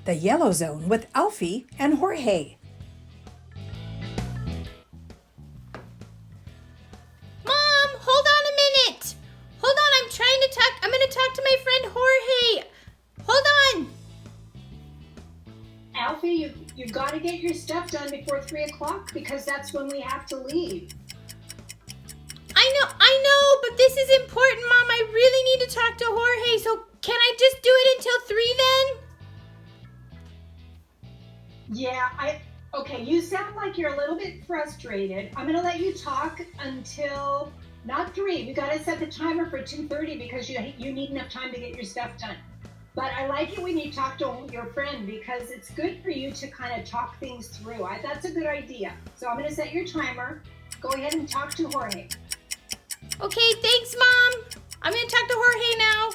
The Yellow Zone with Alfie and Jorge. Mom, hold on a minute. Hold on, I'm going to talk to my friend Jorge. Hold on. Alfie, you've got to get your stuff done before 3 o'clock because that's when we have to leave. I know, but this is important, Mom. I really need to talk to Jorge, so can I just do it until 3 then? Yeah, okay, you sound like you're a little bit frustrated. I'm going to let you talk until, not 3. We got to set the timer for 2:30 because you need enough time to get your stuff done. But I like it when you talk to your friend because it's good for you to kind of talk things through. That's a good idea. So I'm going to set your timer. Go ahead and talk to Jorge. Okay, thanks, Mom. I'm going to talk to Jorge now.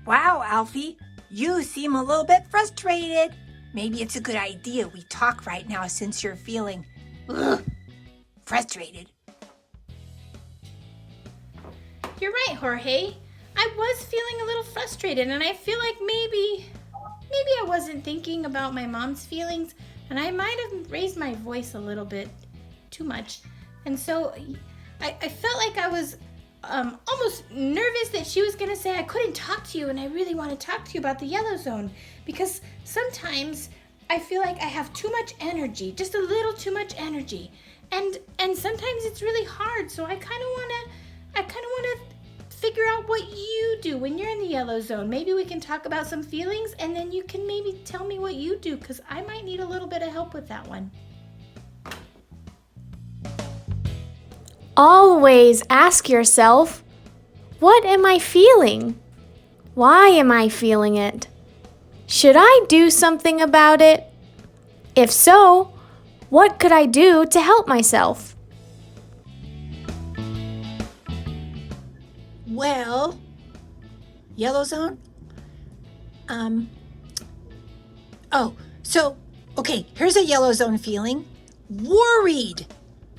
Wow, Alfie, you seem a little bit frustrated. Maybe it's a good idea we talk right now since you're feeling frustrated. You're right, Jorge. I was feeling a little frustrated, and I feel like maybe I wasn't thinking about my mom's feelings, and I might have raised my voice a little bit too much. And so I felt like I was almost nervous that she was going to say I couldn't talk to you, and I really want to talk to you about the Yellow Zone, because sometimes I feel like I have too much energy, just a little too much energy, and sometimes it's really hard. So I kind of want to figure out what you do when you're in the Yellow Zone. Maybe we can talk about some feelings, and then you can maybe tell me what you do, because I might need a little bit of help with that one. Always ask yourself, what am I feeling? Why am I feeling it? Should I do something about it? If so, what could I do to help myself? Well, Yellow Zone? Okay, here's a Yellow Zone feeling. Worried.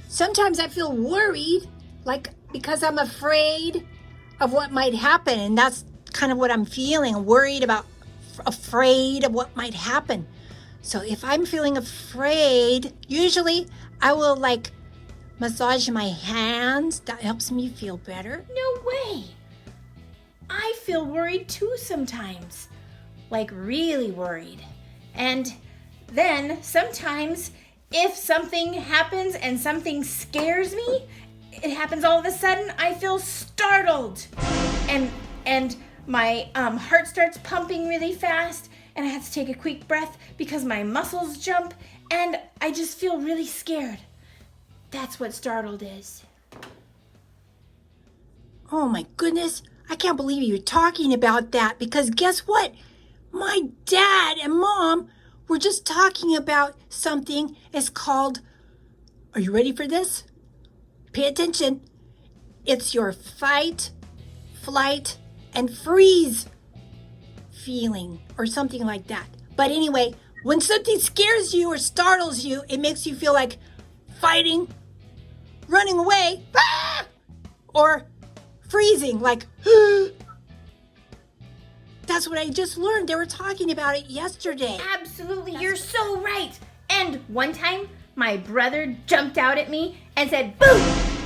Sometimes I feel worried, because I'm afraid of what might happen, and that's kind of what I'm feeling, afraid of what might happen. So if I'm feeling afraid, usually I will massage my hands. That helps me feel better. No way! I feel worried too sometimes, really worried. And then sometimes if something happens and something scares me, it happens all of a sudden, I feel startled. And my heart starts pumping really fast, and I have to take a quick breath because my muscles jump, and I just feel really scared. That's what startled is. Oh my goodness, I can't believe you're talking about that, because guess what? My dad and mom were just talking about something. It's called, are you ready for this? Pay attention. It's your fight, flight, and freeze feeling, or something like that. But anyway, when something scares you or startles you, it makes you feel like fighting, running away, or freezing, That's what I just learned. They were talking about it yesterday. Absolutely, you're so right. And one time, my brother jumped out at me and said, "Boom!"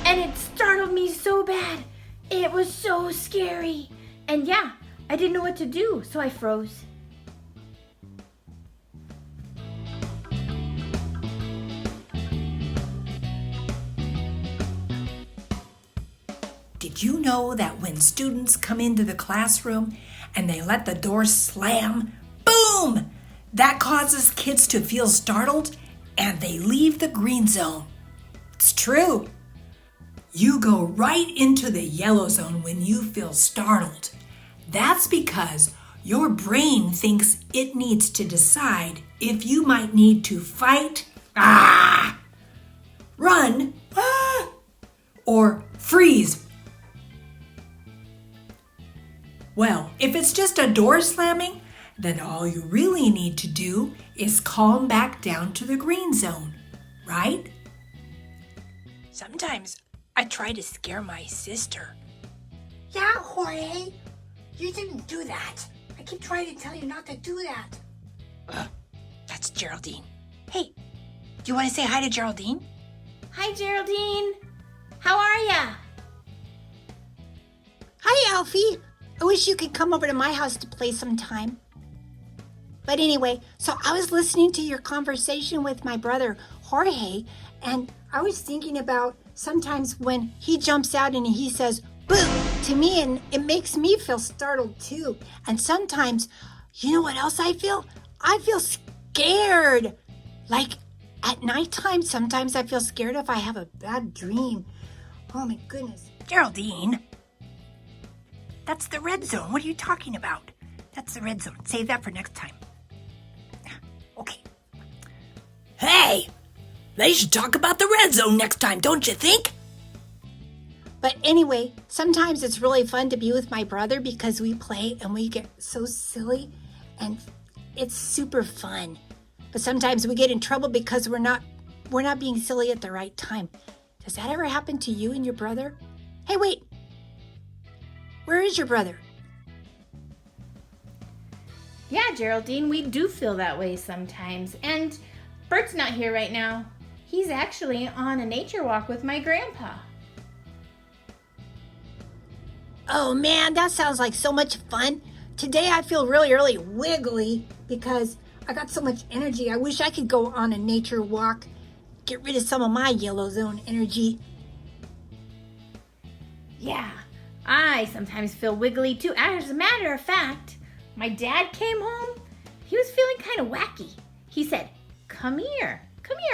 And it startled me so bad. It was so scary. And yeah, I didn't know what to do, so I froze. Did you know that when students come into the classroom and they let the door slam, boom, that causes kids to feel startled and they leave the green zone? It's true. You go right into the Yellow Zone when you feel startled. That's because your brain thinks it needs to decide if you might need to fight, run, or freeze. Well, if it's just a door slamming, then all you really need to do is calm back down to the green zone, right? Sometimes I try to scare my sister. Yeah, Jorge, you didn't do that. I keep trying to tell you not to do that. That's Geraldine. Hey, do you want to say hi to Geraldine? Hi, Geraldine. How are ya? Hi, Alfie. I wish you could come over to my house to play sometime. But anyway, so I was listening to your conversation with my brother, Jorge, and I was thinking about sometimes when he jumps out and he says, boo, to me, and it makes me feel startled too. And sometimes, you know what else I feel? I feel scared. Like at nighttime, sometimes I feel scared if I have a bad dream. Oh my goodness. Geraldine. That's the red zone. What are you talking about? That's the red zone. Save that for next time. Okay. Hey! They should talk about the red zone next time, don't you think? But anyway, sometimes it's really fun to be with my brother because we play and we get so silly and it's super fun. But sometimes we get in trouble because we're not being silly at the right time. Does that ever happen to you and your brother? Hey, wait. Where is your brother? Yeah, Geraldine, we do feel that way sometimes. And Bert's not here right now. He's actually on a nature walk with my grandpa. Oh man, that sounds like so much fun. Today I feel really wiggly because I got so much energy. I wish I could go on a nature walk, get rid of some of my yellow zone energy. Yeah, I sometimes feel wiggly too. As a matter of fact, my dad came home. He was feeling kind of wacky. He said, come here,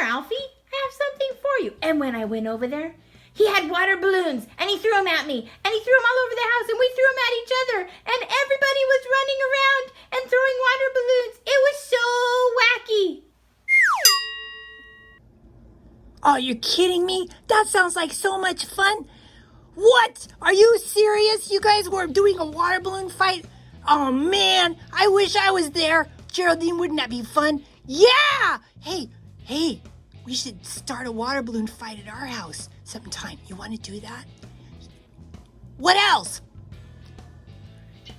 Alfie. I have something for you. And when I went over there, he had water balloons and he threw them at me and he threw them all over the house and we threw them at each other and everybody was running around and throwing water balloons. It was so wacky. Oh, you're kidding me? That sounds like so much fun. What? Are you serious? You guys were doing a water balloon fight? Oh man, I wish I was there. Geraldine, wouldn't that be fun? Yeah! Hey, we should start a water balloon fight at our house sometime. You want to do that? What else?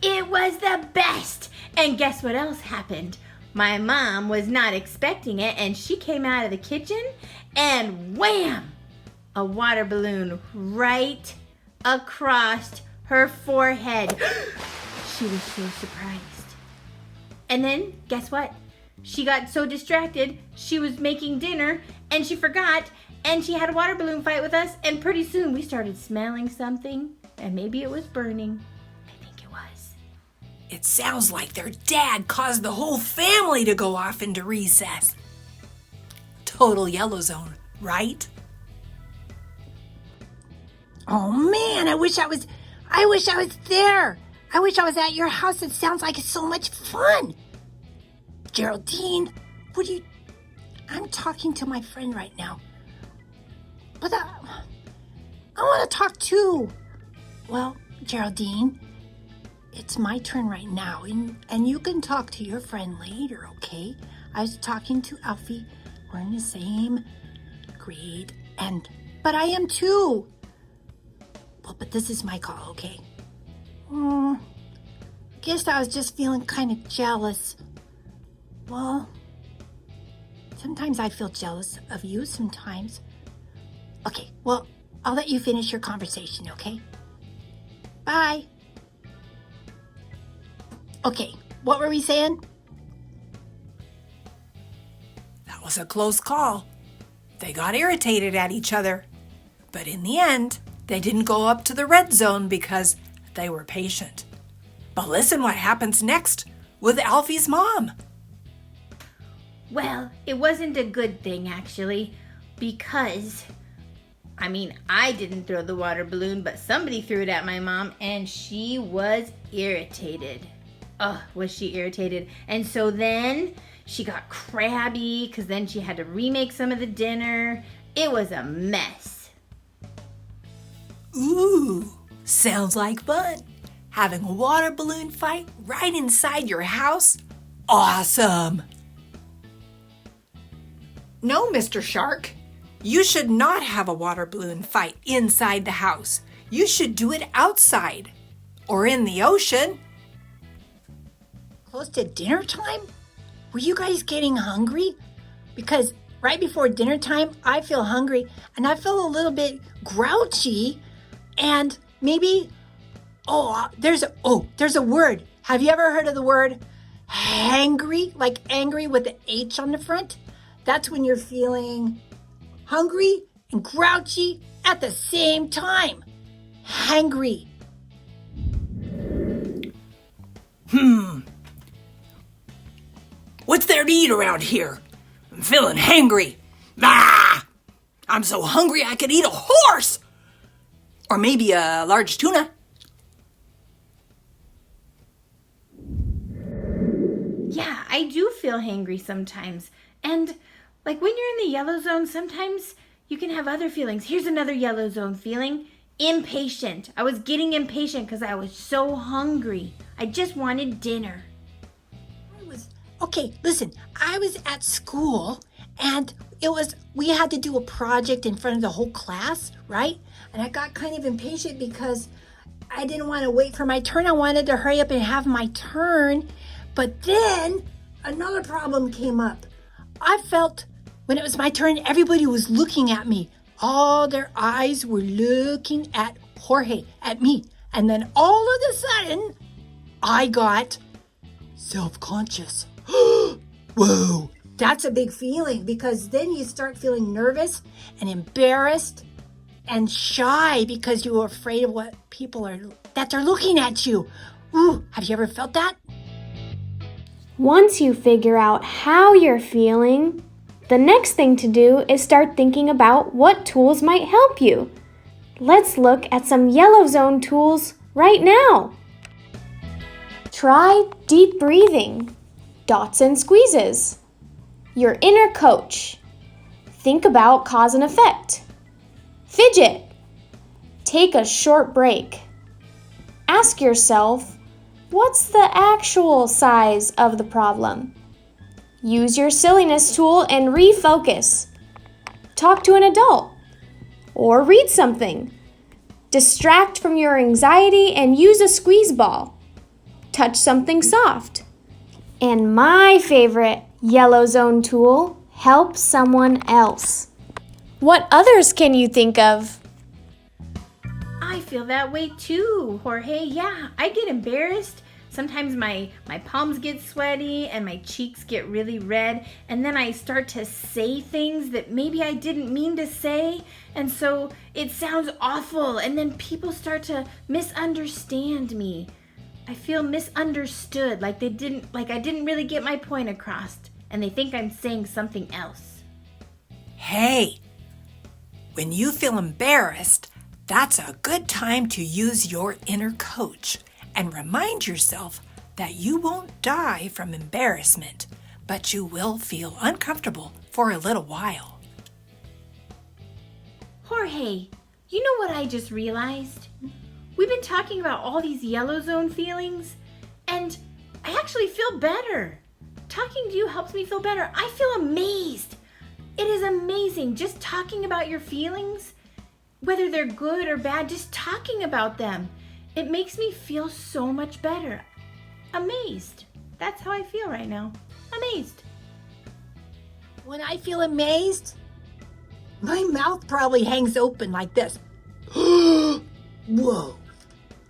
It was the best. And guess what else happened? My mom was not expecting it and she came out of the kitchen and wham! A water balloon right across her forehead. She was so surprised. And then, guess what? She got so distracted, she was making dinner, and she forgot, and she had a water balloon fight with us, and pretty soon we started smelling something, and maybe it was burning. I think it was. It sounds like their dad caused the whole family to go off into recess. Total yellow zone, right? Oh man, I wish I was there. I wish I was at your house. It sounds like it's so much fun. Geraldine, I'm talking to my friend right now. But I want to talk too. Well, Geraldine, it's my turn right now, and you can talk to your friend later, okay? I was talking to Alfie. We're in the same grade, but I am too. Well, but this is my call, okay? Guess I was just feeling kind of jealous. Well, sometimes I feel jealous of you sometimes. Okay, well, I'll let you finish your conversation, okay? Bye. Okay, what were we saying? That was a close call. They got irritated at each other. But in the end, they didn't go up to the red zone because they were patient. But listen what happens next with Alfie's mom. Well, it wasn't a good thing, actually, because, I didn't throw the water balloon, but somebody threw it at my mom, and she was irritated. Oh, was she irritated. And so then she got crabby, because then she had to remake some of the dinner. It was a mess. Ooh, sounds like fun. Having a water balloon fight right inside your house? Awesome! No, Mr. Shark. You should not have a water balloon fight inside the house. You should do it outside. or in the ocean. Close to dinner time? Were you guys getting hungry? Because right before dinner time, I feel hungry and I feel a little bit grouchy and maybe, there's a word. Have you ever heard of the word hangry? Like angry with the H on the front? That's when you're feeling hungry and grouchy at the same time. Hangry. What's there to eat around here? I'm feeling hangry. Ah! I'm so hungry I could eat a horse! Or maybe a large tuna. Yeah, I do feel hangry sometimes. And like when you're in the yellow zone, sometimes you can have other feelings. Here's another yellow zone feeling. Impatient. I was getting impatient because I was so hungry. I just wanted dinner. Okay, listen, I was at school and we had to do a project in front of the whole class, right? And I got kind of impatient because I didn't want to wait for my turn. I wanted to hurry up and have my turn. But then another problem came up. I felt when it was my turn, everybody was looking at me. All their eyes were looking at Jorge, at me. And then all of a sudden, I got self-conscious. Whoa, that's a big feeling because then you start feeling nervous and embarrassed and shy because you are afraid of what that they're looking at you. Ooh, have you ever felt that? Once you figure out how you're feeling, the next thing to do is start thinking about what tools might help you. Let's look at some yellow zone tools right now. Try deep breathing. Dots and squeezes. Your inner coach. Think about cause and effect. Fidget. Take a short break. Ask yourself, what's the actual size of the problem? Use your silliness tool and refocus. Talk to an adult. Or read something. Distract from your anxiety and use a squeeze ball. Touch something soft. And my favorite yellow zone tool, help someone else. What others can you think of? I feel that way too, Jorge. Yeah, I get embarrassed. Sometimes my palms get sweaty and my cheeks get really red. And then I start to say things that maybe I didn't mean to say. And so it sounds awful. And then people start to misunderstand me. I feel misunderstood, like I didn't really get my point across, and they think I'm saying something else. Hey, when you feel embarrassed, that's a good time to use your inner coach and remind yourself that you won't die from embarrassment, but you will feel uncomfortable for a little while. Jorge, you know what I just realized? We've been talking about all these yellow zone feelings, and I actually feel better. Talking to you helps me feel better. I feel amazed. It is amazing just talking about your feelings, whether they're good or bad, just talking about them. It makes me feel so much better. Amazed. That's how I feel right now. Amazed. When I feel amazed, my mouth probably hangs open like this. Whoa.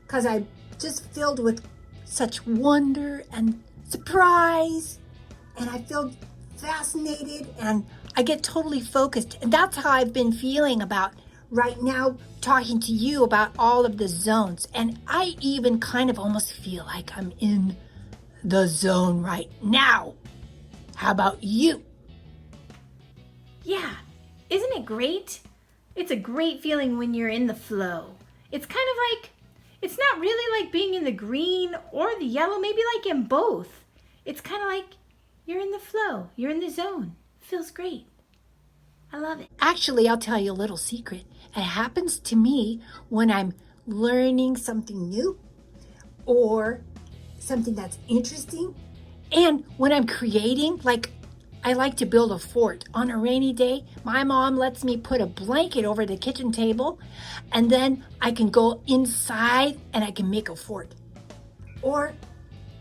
Because I'm just filled with such wonder and surprise. And I feel fascinated and I get totally focused. And that's how I've been feeling about right now, talking to you about all of the zones. And I even kind of almost feel like I'm in the zone right now. How about you? Yeah, isn't it great? It's a great feeling when you're in the flow. It's kind of like, it's not really like being in the green or the yellow, maybe like in both. It's kind of like you're in the flow, you're in the zone. It feels great. I love it. Actually, I'll tell you a little secret. It happens to me when I'm learning something new or something that's interesting. And when I'm creating, like I like to build a fort. On a rainy day, my mom lets me put a blanket over the kitchen table, and then I can go inside and I can make a fort. Or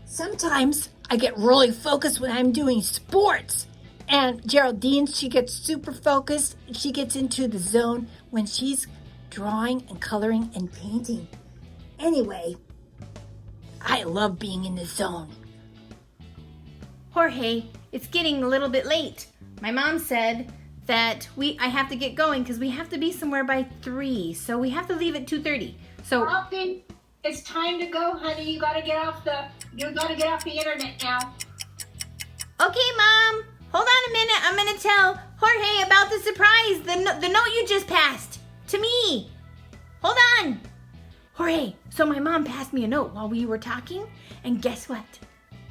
sometimes I get really focused when I'm doing sports. And Geraldine, she gets super focused. She gets into the zone when she's drawing and coloring and painting. Anyway, I love being in the zone. Jorge, it's getting a little bit late. My mom said that I have to get going because we have to be somewhere by 3. So we have to leave at 2:30. So Alfie, it's time to go, honey. You gotta get off the internet now. okay, Mom. Hold on a minute. I'm gonna tell Jorge about the surprise, the note you just passed to me. Hold on. Jorge, so my mom passed me a note while we were talking, and guess what?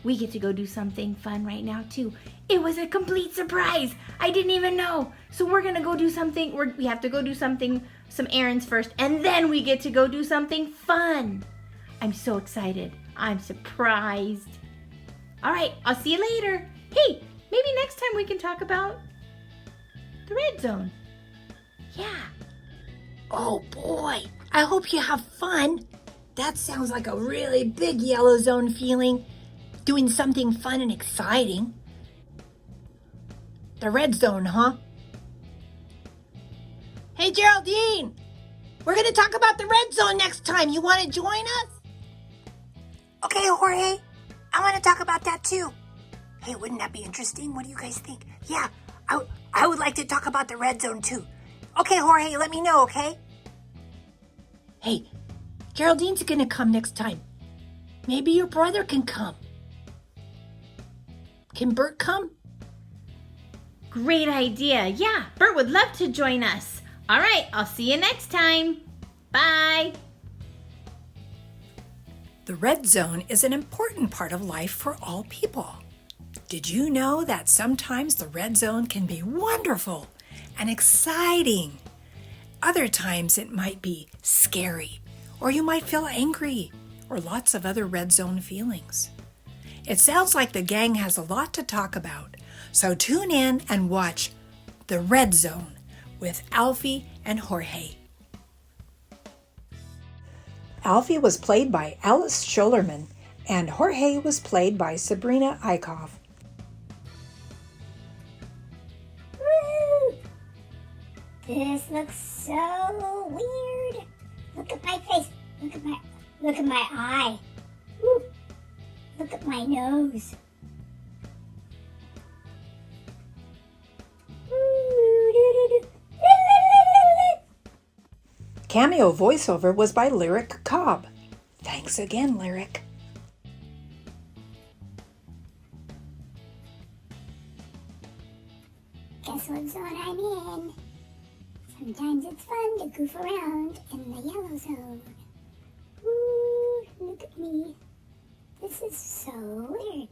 We get to go do something fun right now too. It was a complete surprise. I didn't even know. So we're gonna go do something. We have to go do something, some errands first, and then we get to go do something fun. I'm so excited. I'm surprised. All right, I'll see you later. Hey, maybe next time we can talk about the red zone. Yeah. Oh boy, I hope you have fun. That sounds like a really big yellow zone feeling. Doing something fun and exciting. The red zone, huh? Hey Geraldine, we're gonna talk about the red zone next time. You wanna join us? Okay, Jorge, I wanna talk about that too. Hey, wouldn't that be interesting? What do you guys think? Yeah, I would like to talk about the red zone too. Okay, Jorge, let me know, okay? Hey, Geraldine's gonna come next time. Maybe your brother can come. Can Bert come? Great idea. Yeah, Bert would love to join us. All right, I'll see you next time. Bye. The red zone is an important part of life for all people. Did you know that sometimes the red zone can be wonderful and exciting? Other times it might be scary, or you might feel angry, or lots of other red zone feelings. It sounds like the gang has a lot to talk about, so tune in and watch The Red Zone with Alfie and Jorge. Alfie was played by Alice Schollerman, and Jorge was played by Sabrina Eichhoff. Woo! This looks so weird. Look at my face. Look at my eye. Woo! Look at my nose. Cameo voiceover was by Lyric Cobb. Thanks again, Lyric. Guess what zone I'm in? Sometimes it's fun to goof around in the yellow zone. Ooh, look at me. This is so weird.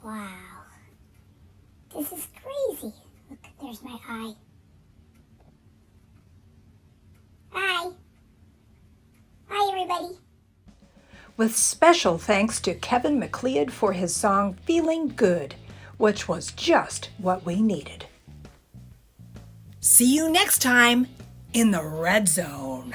Wow. This is crazy. Look, there's my eye. Bye. Bye, everybody. With special thanks to Kevin MacLeod for his song Feeling Good, which was just what we needed. See you next time in the Red Zone.